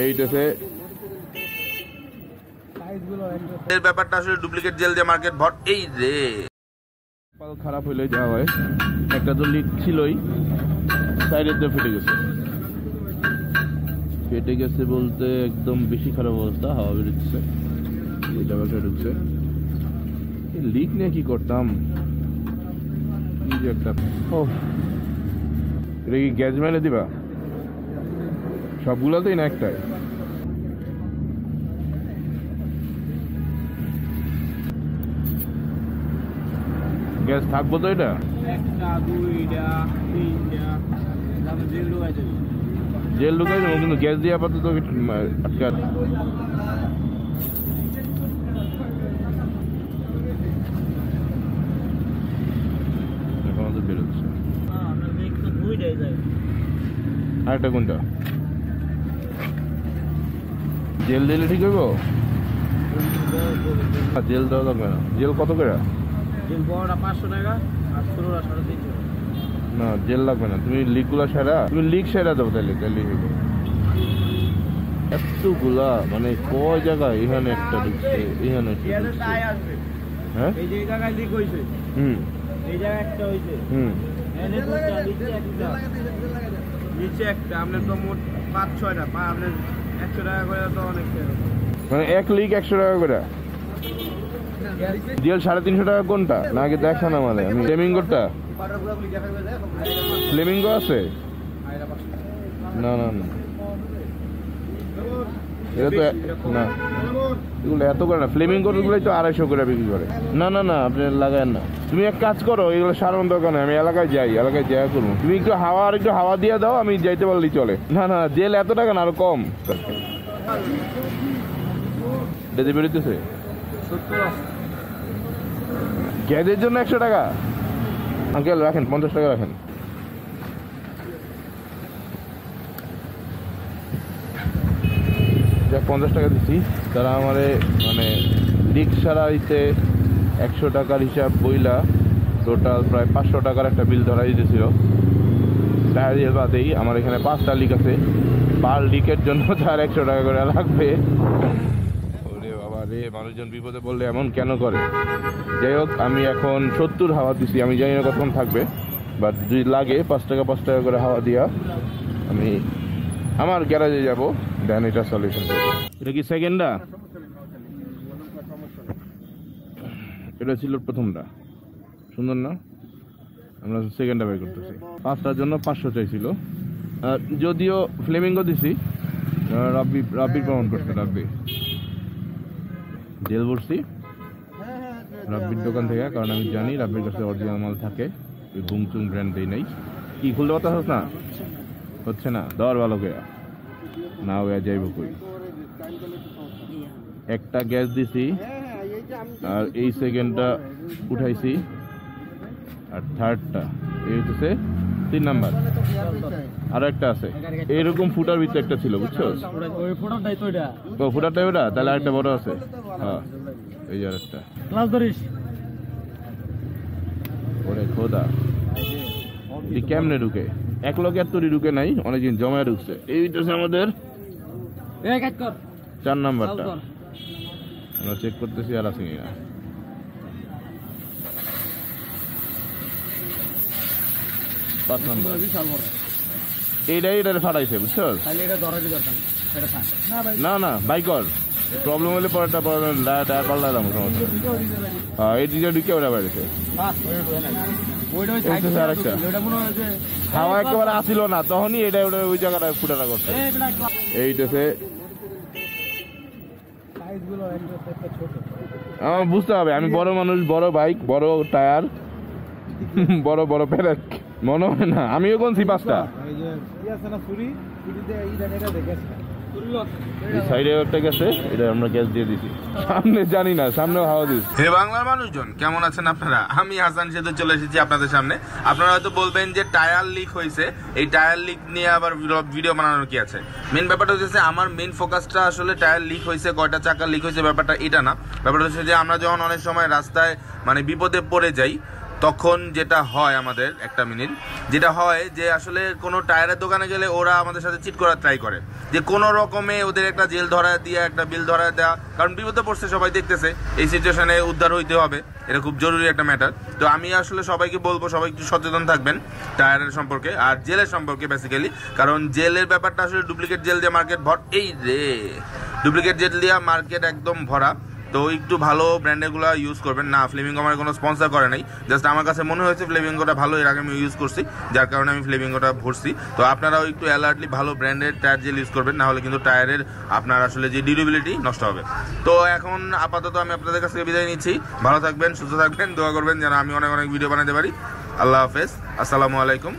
এইটাতে এর ব্যাপারটা আসলে ডুপ্লিকেট জেল দিয়ে মার্কেট ভর। এই রে খারাপ হইলে যা হয়, একটা তো লিক ছিলই, সাইডের দিয়ে ফেটে গেছে বলতে একদম বেশি খারাপ অবস্থা, হাওয়া বেরোচ্ছে, এটা বাসা ঢুকছে। লিক নিয়ে কি করতাম, কি যে একটা। ও এটা কি গ্যাস মেরে দিবা সবগুলোতেই না একটাই? গ্যাস থাকবো তো? এটা জেল ঢুকাই দেবো, কিন্তু গ্যাস দিয়ে আপাতত আটকা। এখন তো বেরোচ্ছে আরেকটা। কোনটা জেল দিলে ঠিক হইব? জেল দেওয়া লাগবে না। জেল কত করে? বড়টা 500 টাকা আর ছোটটা 350। না জেল লাগবে না, তুমি লিকগুলা সেরা, তুমি লিক সেরা দেবো তাহলে। এতগুলা মানে কয় জায়গায়, এখানে একটা ঢুকছে, এখানে একটা ঢুকছে। হ্যাঁ এই যে জায়গায় লিক হইছে, এই জায়গায় একটা হইছে, এনে দুটো নিচে একটা। আপনার তো মোট 5-6টা, আপনার 100 টাকা করে তো অনেক। মানে এক লিক 100 টাকা করে। জেল 350 টাকা কোনটা? না আগে দেখা না, মানে আমি ফ্লেমিঙ্গোটা। ফ্লেমিঙ্গো আছে? না না না, এটা তো না, এগুলো এত করে না। ফ্লেমিঙ্গো গুলোই তো 250 করে বিক্রি করে। না না না, আপনি লাগায়েন না। তুমি এক কাজ করো, এগুলো সারানোর দরকার নেই, আমি এলাকায় যাই, এলাকায় যাই করবো। তুমি একটু হাওয়া আর একটু হাওয়া দিয়ে দাও, আমি যাইতে পারলেই চলে। না না, জেল এত টাকা না, আরো কম। ডেতে বেরোতেছে গ্যাসের জন্য 100 টাকা। আঙ্কেল রাখেন, 50 টাকা রাখেন। যাক 50 টাকা দিচ্ছি। তারা আমারে মানে রিক্সারা হইতে 100 টাকার হিসাব বইলা টোটাল প্রায় 500 টাকার একটা বিল ধরা দিতেছিল। টায়ার বাদেই আমার এখানে 5টা লিক আছে, পার লিকের জন্য তার 100 টাকা করে লাগবে। ওরে বাবা রে, মানুষজন বিপদে বললে এমন কেন করে? যাই হোক, আমি এখন 70 হাওয়া দিছি, আমি জানি না কতক্ষণ থাকবে, বাট যদি লাগে 5 টাকা করে হাওয়া দিয়া আমি আমার গ্যারাজে যাবো, দেন এটা সলিউশন করবো। এটা কি সেকেন্ডটা? এটা ছিল প্রথমটা, সুন্দর না? আমরা সেকেন্ডটা বাই করতেছি। 5টার জন্য 500 চাইছিল, যদিও ফ্লেমিঙ্গো দিছি। রাব্বির প্রমাণ করছে, রাব্বি জেল ভরছি রাব্বির দোকান থেকে, কারণ আমি জানি রাব্বির কাছে অরিজিনাল মাল থাকে, ওই বুংচুং ব্র্যান্ড দেই নাই। কি খুলতে কথা হচ্ছে না, হচ্ছে না, দর ভালো করে না হয়ে যাইব কই। একটা গ্যাস দিছি, আর এই সেকেন্ডটা উঠাইছি, আর থার্ডটা এই হচ্ছে 3 নাম্বার। আর একটা আছে এইরকম ফুটার ভিতরে একটা ছিল, বুঝছো? ফুটারটাই ওটা, তাহলে আরেকটা বড় আছে। হ্যাঁ এই যে আরেকটা। ওরে খোদা, কেমনে ঢুকে? এক লোক এত ঢুকে নাই, অনেকদিন জমায় ঢুকছে। এইটা আমাদের 4 নাম্বারটা, আমরা চেক করতেছি আর আছে কিনা। এইটাই এটা ফাটাইছে, বুঝছো? না না বাইকর প্রবলেম হলে পরেরটা টায়ার পাল্টা দাম সমস্যা। হ্যাঁ এই দিকে ঢুকে ওরা বাড়িতে আরেকটা হাওয়া একেবারে আসিল না, তখনই এটা ওটা ওই জায়গাটায় ফুটাটা করছে। এইটাতে আমার বুঝতে হবে, আমি বড় মানুষ, বড় বাইক, বড় টায়ার, বড় বড় প্যারেক, মনে হয় না। আমিও কোনছি 5টা। সাইডে একটা গেছে, এটা আমরা গ্যাস দিয়ে দিছি। সামনে জানি না, সামনেও হাওয়া দিস। হে বাংলার মানুষজন, কেমন আছেন আপনারা? আমি হাসান সেতু চলে এসেছি আপনাদের সামনে। আপনারা হয়তো বলবেন যে টায়ার লিক হয়েছে, এই টায়ার লিক নিয়ে আবার ভিডিও বানানোর কি আছে? মেন ব্যাপারটা হচ্ছে আমার মেন ফোকাসটা আসলে টায়ার লিক হয়েছে, কয়টা চাকা লিক হয়েছে ব্যাপারটা এটা না। ব্যাপারটা হচ্ছে যে আমরা যখন অনেক সময় রাস্তায় মানে বিপদে পড়ে যাই, তখন যেটা হয় আমাদের একটা মিনিট, যেটা হয় যে আসলে কোনো টায়ারের দোকানে গেলে ওরা আমাদের সাথে চিট করার ট্রাই করে, যে কোনো রকমে ওদের একটা জেল ধরা দিয়ে একটা বিল ধরা দেওয়া, কারণ বিপদে পড়ছে সবাই দেখতেছে, এই সিচুয়েশনে উদ্ধার হইতে হবে, এটা খুব জরুরি একটা ম্যাটার। তো আমি আসলে সবাইকে বলবো সবাই একটু সচেতন থাকবেন টায়ারের সম্পর্কে আর জেলের সম্পর্কে বেসিক্যালি, কারণ জেলের ব্যাপারটা আসলে ডুপ্লিকেট জেল দিয়ে মার্কেট ডুপ্লিকেট জেল দিয়ে মার্কেট একদম ভরা। তো একটু ভালো ব্র্যান্ডেরগুলো ইউজ করবেন না। ফ্লেমিঙ্গো আমার কোনো স্পন্সর করে নাই, জাস্ট আমার কাছে মনে হয়েছে ফ্লেমিঙ্গোটা ভালো, এর আগে আমি ইউজ করছি, যার কারণে আমি ফ্লেমিঙ্গোটা ভরছি। তো আপনারাও একটু অ্যালার্টলি ভালো ব্র্যান্ডের টায়ার জেল ইউজ করবেন, না হলে কিন্তু টায়ারের আপনার আসলে যে ডিউরেবিলিটি নষ্ট হবে। তো এখন আপাতত আমি আপনাদের কাছ থেকে বিদায় নিচ্ছি। ভালো থাকবেন, সুস্থ থাকবেন, দোয়া করবেন যেন আমি অনেক অনেক ভিডিও বানাতে পারি। আল্লাহ হাফেজ, আসসালামু আলাইকুম।